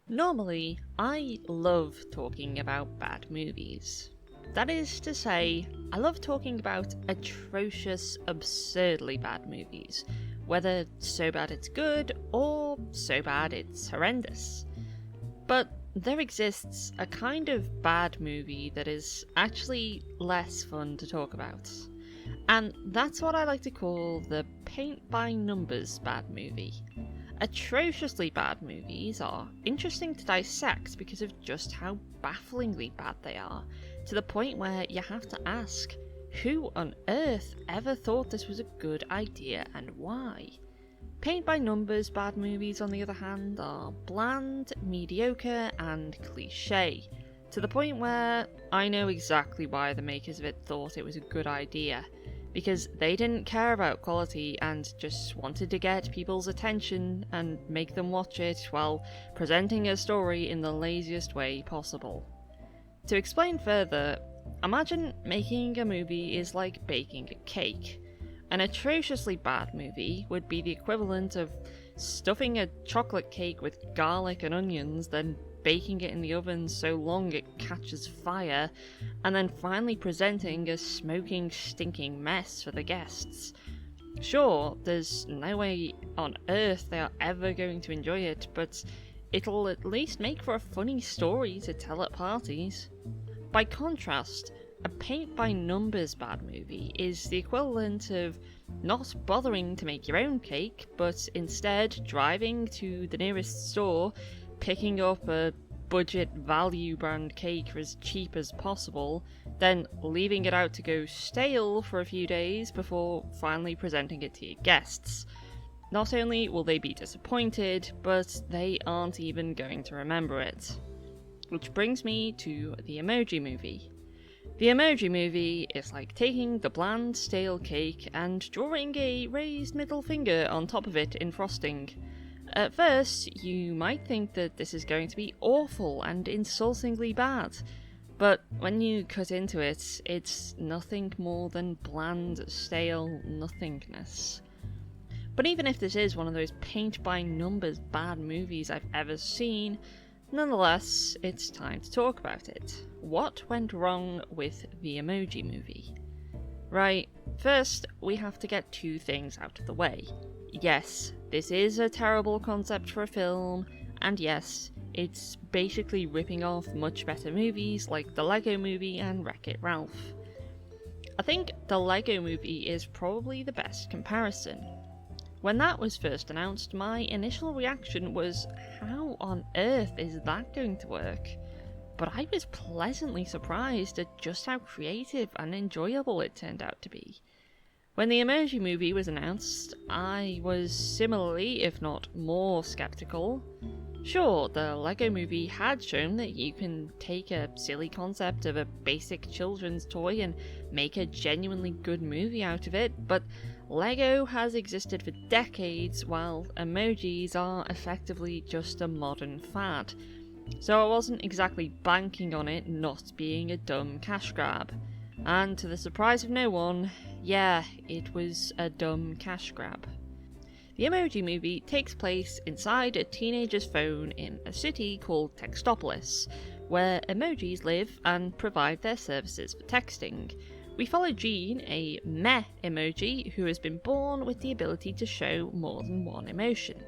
Normally, I love talking about bad movies. That is to say, I love talking about atrocious, absurdly bad movies, whether so bad it's good or so bad it's horrendous. But there exists a kind of bad movie that is actually less fun to talk about. And that's what I like to call the paint by numbers bad movie. Atrociously bad movies are interesting to dissect because of just how bafflingly bad they are, to the point where you have to ask, who on earth ever thought this was a good idea and why? Paint by numbers bad movies, on the other hand, are bland, mediocre, and cliche, to the point where I know exactly why the makers of it thought it was a good idea. Because they didn't care about quality and just wanted to get people's attention and make them watch it while presenting a story in the laziest way possible. To explain further, imagine making a movie is like baking a cake. An atrociously bad movie would be the equivalent of stuffing a chocolate cake with garlic and onions, then baking it in the oven so long it catches fire, and then finally presenting a smoking, stinking mess for the guests. Sure, there's no way on earth they are ever going to enjoy it, but it'll at least make for a funny story to tell at parties. By contrast, a paint-by-numbers bad movie is the equivalent of not bothering to make your own cake, but instead driving to the nearest store, picking up a budget value brand cake for as cheap as possible, then leaving it out to go stale for a few days before finally presenting it to your guests. Not only will they be disappointed, but they aren't even going to remember it. Which brings me to the Emoji Movie. The Emoji Movie is like taking the bland, stale cake and drawing a raised middle finger on top of it in frosting. At first, you might think that this is going to be awful and insultingly bad, but when you cut into it, it's nothing more than bland, stale nothingness. But even if this is one of those paint-by-numbers bad movies I've ever seen, nonetheless, it's time to talk about it. What went wrong with the Emoji Movie? Right, first, we have to get two things out of the way. Yes, this is a terrible concept for a film, and yes, it's basically ripping off much better movies like the Lego Movie and Wreck-It Ralph. I think the Lego Movie is probably the best comparison. When that was first announced, my initial reaction was, how on earth is that going to work? But I was pleasantly surprised at just how creative and enjoyable it turned out to be. When the Emoji Movie was announced, I was similarly, if not more, skeptical. Sure, the Lego Movie had shown that you can take a silly concept of a basic children's toy and make a genuinely good movie out of it, but Lego has existed for decades, while emojis are effectively just a modern fad. So I wasn't exactly banking on it not being a dumb cash grab. And to the surprise of no one, yeah, it was a dumb cash grab. The Emoji Movie takes place inside a teenager's phone in a city called Textopolis, where emojis live and provide their services for texting. We follow Gene, a meh emoji who has been born with the ability to show more than one emotion.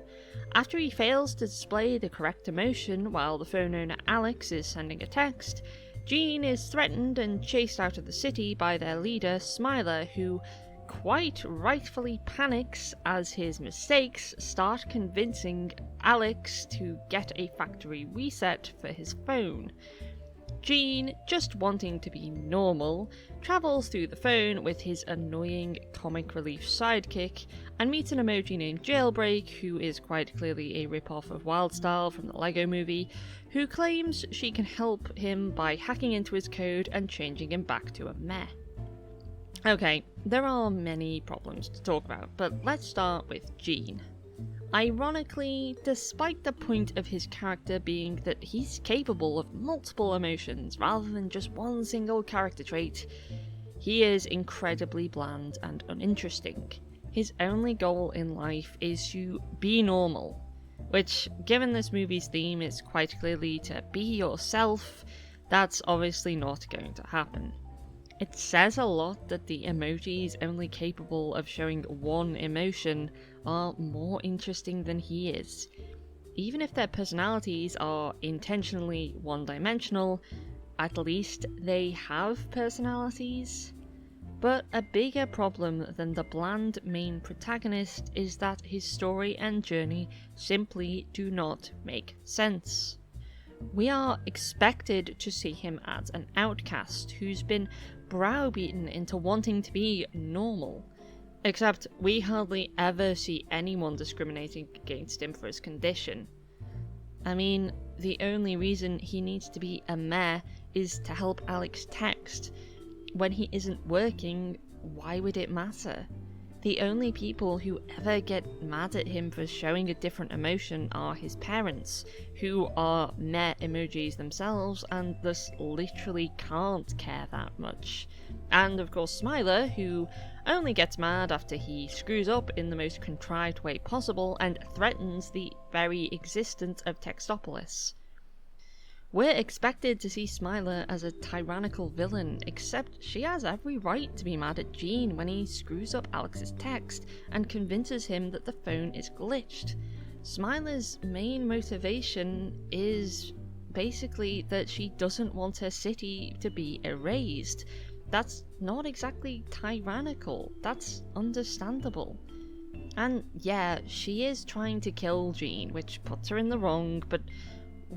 After he fails to display the correct emotion while the phone owner Alex is sending a text, Gene is threatened and chased out of the city by their leader, Smiler, who quite rightfully panics as his mistakes start convincing Alex to get a factory reset for his phone. Gene, just wanting to be normal, travels through the phone with his annoying comic relief sidekick and meets an emoji named Jailbreak, who is quite clearly a rip-off of Wildstyle from the Lego Movie, who claims she can help him by hacking into his code and changing him back to a meh. Okay, there are many problems to talk about, but let's start with Gene. Ironically, despite the point of his character being that he's capable of multiple emotions rather than just one single character trait, he is incredibly bland and uninteresting. His only goal in life is to be normal. which, given this movie's theme is quite clearly to be yourself, that's obviously not going to happen. It says a lot that the emojis only capable of showing one emotion are more interesting than he is. Even if their personalities are intentionally one-dimensional, at least they have personalities. But a bigger problem than the bland main protagonist is that his story and journey simply do not make sense. We are expected to see him as an outcast who's been browbeaten into wanting to be normal. Except we hardly ever see anyone discriminating against him for his condition. I mean, the only reason he needs to be a meh is to help Alex text. When he isn't working, why would it matter? The only people who ever get mad at him for showing a different emotion are his parents, who are meh emojis themselves and thus literally can't care that much. And of course Smiler, who only gets mad after he screws up in the most contrived way possible and threatens the very existence of Textopolis. We're expected to see Smiler as a tyrannical villain, except she has every right to be mad at Gene when he screws up Alex's text and convinces him that the phone is glitched. Smiler's main motivation is basically that she doesn't want her city to be erased. That's not exactly tyrannical, that's understandable. And yeah, she is trying to kill Gene, which puts her in the wrong, but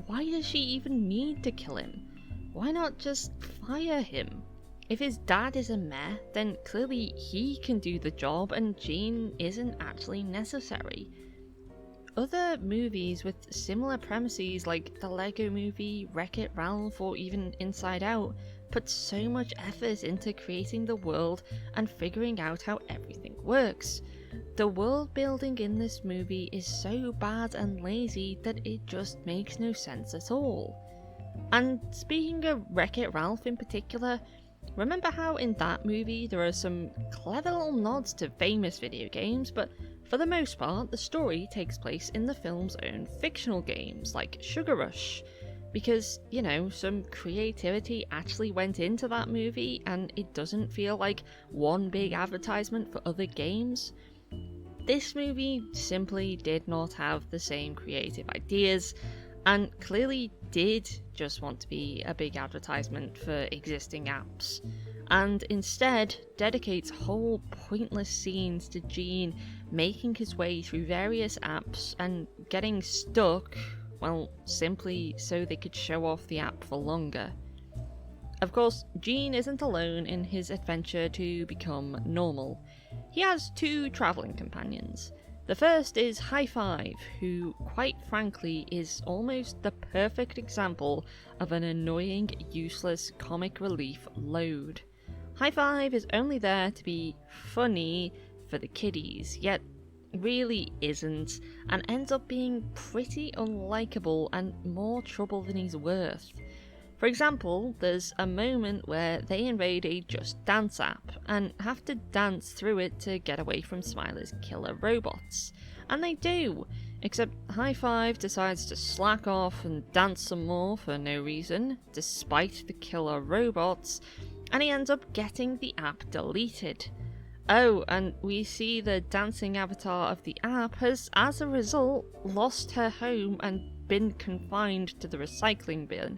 why does she even need to kill him? Why not just fire him? If his dad is a meh, then clearly he can do the job and Gene isn't actually necessary. Other movies with similar premises like the Lego Movie, Wreck-It Ralph, or even Inside Out put so much effort into creating the world and figuring out how everything works. The world building in this movie is so bad and lazy that it just makes no sense at all. And speaking of Wreck-It Ralph in particular, remember how in that movie there are some clever little nods to famous video games, but for the most part the story takes place in the film's own fictional games like Sugar Rush. Because, you know, some creativity actually went into that movie and it doesn't feel like one big advertisement for other games. This movie simply did not have the same creative ideas and clearly did just want to be a big advertisement for existing apps, and instead dedicates whole pointless scenes to Gene making his way through various apps and getting stuck, well, simply so they could show off the app for longer. Of course, Gene isn't alone in his adventure to become normal. He has two travelling companions. The first is High Five, who, quite frankly, is almost the perfect example of an annoying, useless comic relief load. High Five is only there to be funny for the kiddies, yet really isn't, and ends up being pretty unlikable and more trouble than he's worth. For example, there's a moment where they invade a Just Dance app and have to dance through it to get away from Smiler's killer robots. And they do, except High Five decides to slack off and dance some more for no reason, despite the killer robots, and he ends up getting the app deleted. Oh, and we see the dancing avatar of the app has, as a result, lost her home and been confined to the recycling bin.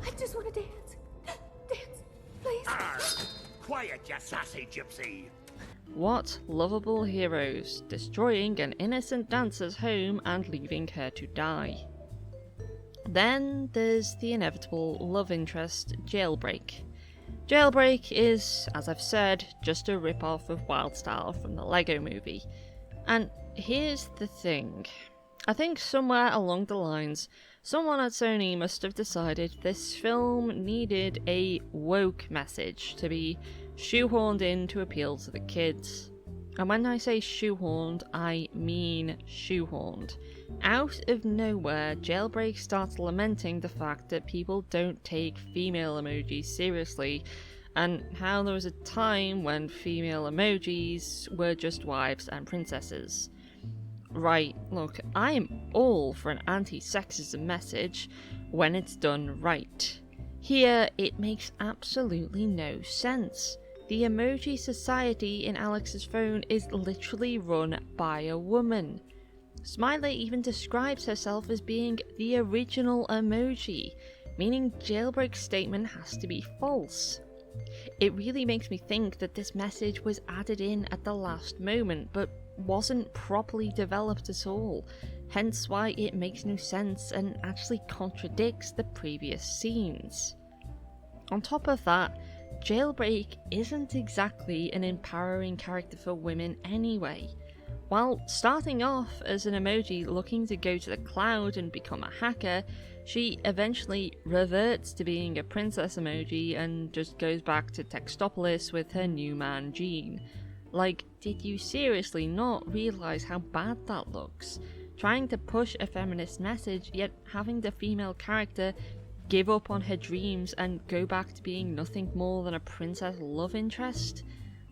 I just want to dance. Dance, please. Arr! Quiet, you sassy gypsy! What lovable heroes, destroying an innocent dancer's home and leaving her to die. Then there's the inevitable love interest, Jailbreak. Jailbreak is, as I've said, just a rip-off of Wildstyle from the Lego Movie. And here's the thing. I think somewhere along the lines, someone at Sony must have decided this film needed a woke message to be shoehorned in to appeal to the kids. And when I say shoehorned, I mean shoehorned. Out of nowhere, Jailbreak starts lamenting the fact that people don't take female emojis seriously, and how there was a time when female emojis were just wives and princesses. Right, look, I'm all for an anti-sexism message when it's done right. Here, it makes absolutely no sense. The emoji society in Alex's phone is literally run by a woman. Smiler even describes herself as being the original emoji, meaning Jailbreak's statement has to be false. It really makes me think that this message was added in at the last moment, but wasn't properly developed at all, hence why it makes no sense and actually contradicts the previous scenes. On top of that, Jailbreak isn't exactly an empowering character for women anyway. While starting off as an emoji looking to go to the cloud and become a hacker, she eventually reverts to being a princess emoji and just goes back to Textopolis with her new man Gene. Like, did you seriously not realise how bad that looks? Trying to push a feminist message, yet having the female character give up on her dreams and go back to being nothing more than a princess love interest?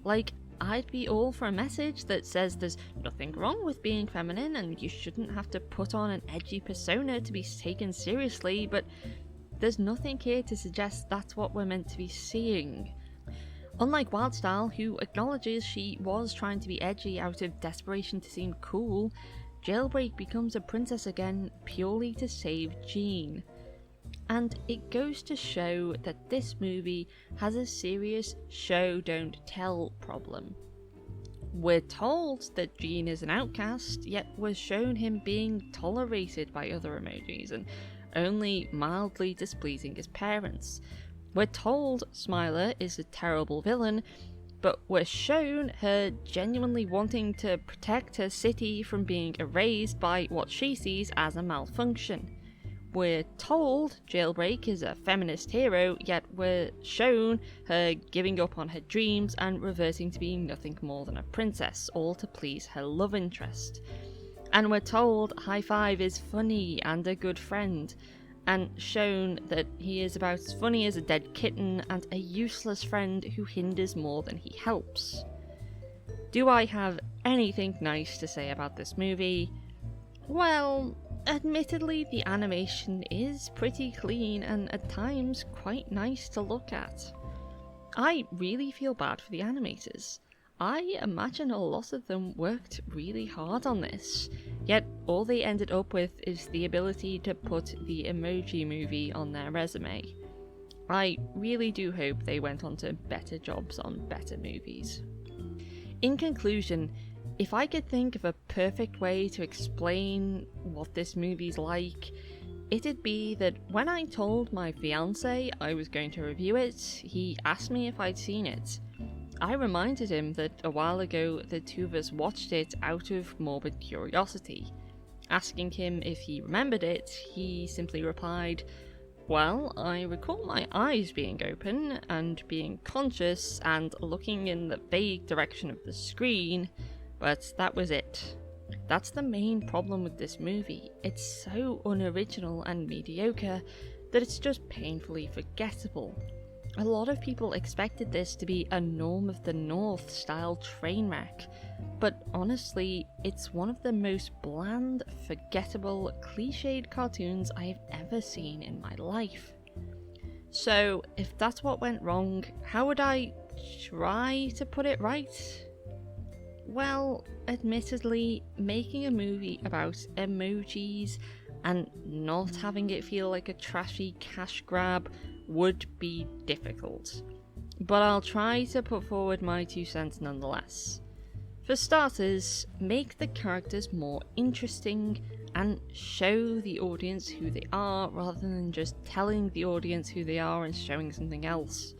Like, I'd be all for a message that says there's nothing wrong with being feminine and you shouldn't have to put on an edgy persona to be taken seriously, but there's nothing here to suggest that's what we're meant to be seeing. Unlike Wildstyle, who acknowledges she was trying to be edgy out of desperation to seem cool, Jailbreak becomes a princess again purely to save Jean. And it goes to show that this movie has a serious show don't tell problem. We're told that Jean is an outcast, yet we're shown him being tolerated by other emojis and only mildly displeasing his parents. We're told Smiler is a terrible villain, but we're shown her genuinely wanting to protect her city from being erased by what she sees as a malfunction. We're told Jailbreak is a feminist hero, yet we're shown her giving up on her dreams and reverting to being nothing more than a princess, all to please her love interest. And we're told High Five is funny and a good friend, and shown that he is about as funny as a dead kitten and a useless friend who hinders more than he helps. Do I have anything nice to say about this movie? Well, admittedly the animation is pretty clean and at times quite nice to look at. I really feel bad for the animators. I imagine a lot of them worked really hard on this, yet all they ended up with is the ability to put the Emoji Movie on their resume. I really do hope they went on to better jobs on better movies. In conclusion, if I could think of a perfect way to explain what this movie's like, it'd be that when I told my fiancé I was going to review it, he asked me if I'd seen it. I reminded him that a while ago the two of us watched it out of morbid curiosity. Asking him if he remembered it, he simply replied, "Well, I recall my eyes being open and being conscious and looking in the vague direction of the screen, but that was it." That's the main problem with this movie. It's so unoriginal and mediocre that it's just painfully forgettable. A lot of people expected this to be a Norm of the North style train wreck, but honestly, it's one of the most bland, forgettable, cliched cartoons I have ever seen in my life. So, if that's what went wrong, how would I try to put it right? Well, admittedly, making a movie about emojis and not having it feel like a trashy cash grab would be difficult, but I'll try to put forward my 2 cents nonetheless. For starters, make the characters more interesting and show the audience who they are rather than just telling the audience who they are and showing something else.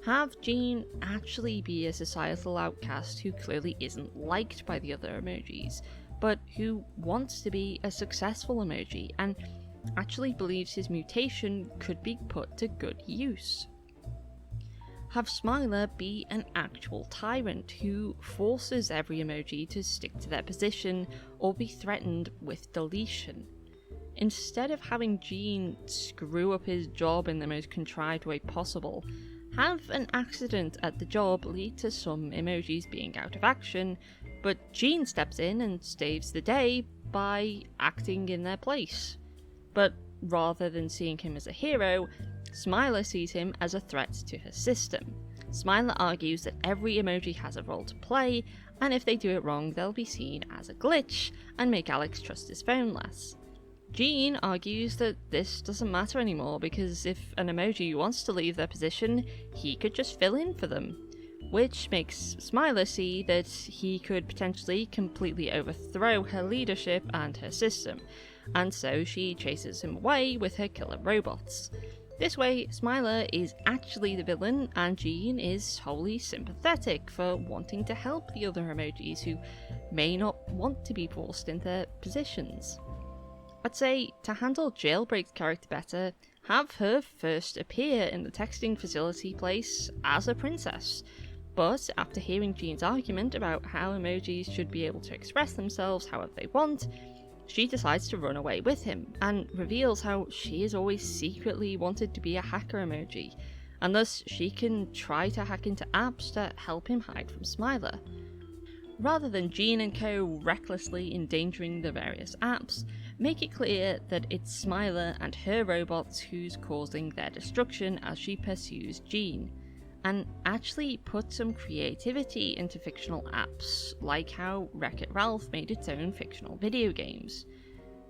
Have Jean actually be a societal outcast who clearly isn't liked by the other emojis, but who wants to be a successful emoji and actually believes his mutation could be put to good use. Have Smiler be an actual tyrant who forces every emoji to stick to their position or be threatened with deletion. Instead of having Jean screw up his job in the most contrived way possible, have an accident at the job lead to some emojis being out of action, but Jean steps in and saves the day by acting in their place. But rather than seeing him as a hero, Smiler sees him as a threat to her system. Smiler argues that every emoji has a role to play, and if they do it wrong, they'll be seen as a glitch and make Alex trust his phone less. Jean argues that this doesn't matter anymore because if an emoji wants to leave their position, he could just fill in for them, which makes Smiler see that he could potentially completely overthrow her leadership and her system, and so she chases him away with her killer robots. This way, Smiler is actually the villain, and Jean is wholly sympathetic for wanting to help the other emojis who may not want to be forced into positions. I'd say, to handle Jailbreak's character better, have her first appear in the texting facility place as a princess. But after hearing Jean's argument about how emojis should be able to express themselves however they want, she decides to run away with him, and reveals how she has always secretly wanted to be a hacker emoji, and thus she can try to hack into apps to help him hide from Smiler. Rather than Jean and co recklessly endangering the various apps, make it clear that it's Smiler and her robots who's causing their destruction as she pursues Jean, and actually put some creativity into fictional apps, like how Wreck-It Ralph made its own fictional video games.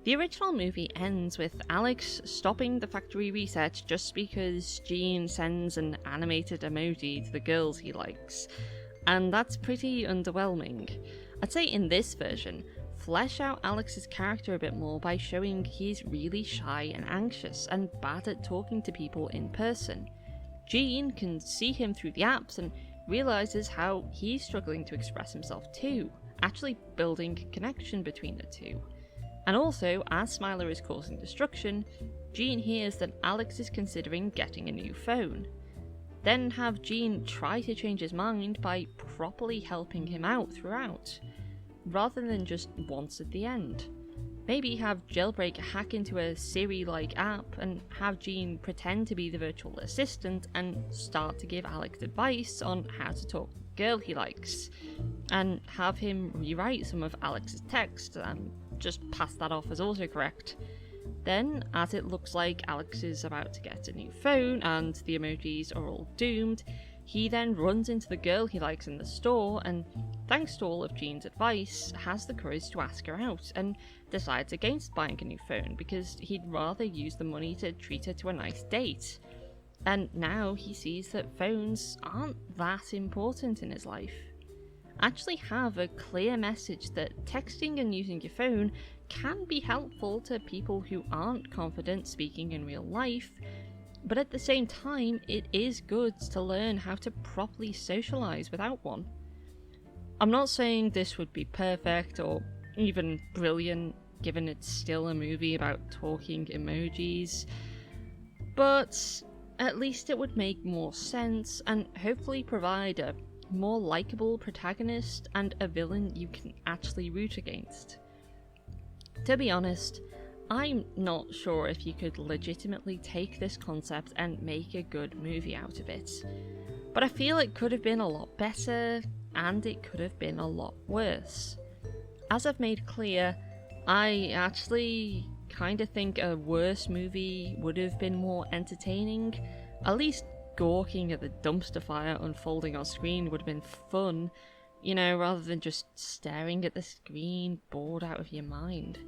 The original movie ends with Alex stopping the factory reset just because Jean sends an animated emoji to the girls he likes, and that's pretty underwhelming. I'd say in this version, flesh out Alex's character a bit more by showing he's really shy and anxious and bad at talking to people in person. Jean can see him through the apps and realises how he's struggling to express himself too, actually building a connection between the two. And also, as Smiler is causing destruction, Jean hears that Alex is considering getting a new phone. Then have Jean try to change his mind by properly helping him out throughout, rather than just once at the end. Maybe have Jailbreak hack into a Siri-like app and have Jean pretend to be the virtual assistant and start to give Alex advice on how to talk to the girl he likes, and have him rewrite some of Alex's text and just pass that off as autocorrect. Then, as it looks like Alex is about to get a new phone and the emojis are all doomed, he then runs into the girl he likes in the store and, thanks to all of Jean's advice, has the courage to ask her out and decides against buying a new phone because he'd rather use the money to treat her to a nice date. And now he sees that phones aren't that important in his life. Actually have a clear message that texting and using your phone can be helpful to people who aren't confident speaking in real life, but at the same time, it is good to learn how to properly socialise without one. I'm not saying this would be perfect or even brilliant, given it's still a movie about talking emojis, but at least it would make more sense and hopefully provide a more likeable protagonist and a villain you can actually root against. To be honest, I'm not sure if you could legitimately take this concept and make a good movie out of it, but I feel it could have been a lot better, and it could have been a lot worse. As I've made clear, I actually kind of think a worse movie would have been more entertaining. At least gawking at the dumpster fire unfolding on screen would have been fun, rather than just staring at the screen bored out of your mind.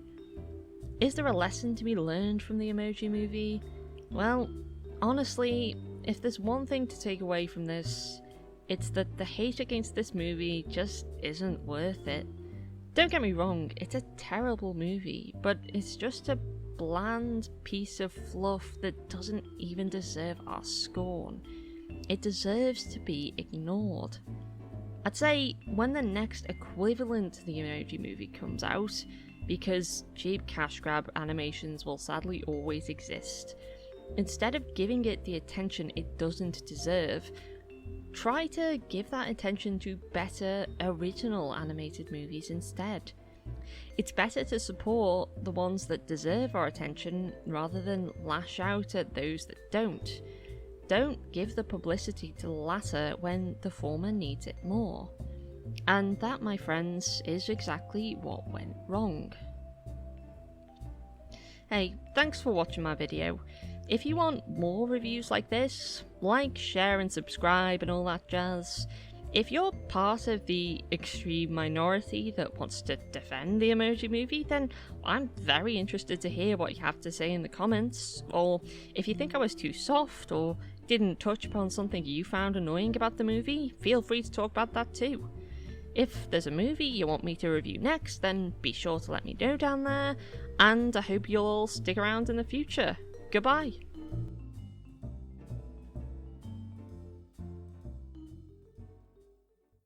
Is there a lesson to be learned from the Emoji Movie? Well, honestly, if there's one thing to take away from this, it's that the hate against this movie just isn't worth it. Don't get me wrong, it's a terrible movie, but it's just a bland piece of fluff that doesn't even deserve our scorn. It deserves to be ignored. I'd say when the next equivalent to the Emoji Movie comes out, because cheap cash grab animations will sadly always exist, instead of giving it the attention it doesn't deserve, try to give that attention to better original animated movies instead. It's better to support the ones that deserve our attention rather than lash out at those that don't. don't give the publicity to the latter when the former needs it more. And that, my friends, is exactly what went wrong. Hey, thanks for watching my video. If you want more reviews like this, like, share and subscribe and all that jazz. If you're part of the extreme minority that wants to defend the Emoji Movie, then I'm very interested to hear what you have to say in the comments. Or if you think I was too soft or didn't touch upon something you found annoying about the movie, feel free to talk about that too. If there's a movie you want me to review next, then be sure to let me know down there, and I hope you'll all stick around in the future. Goodbye!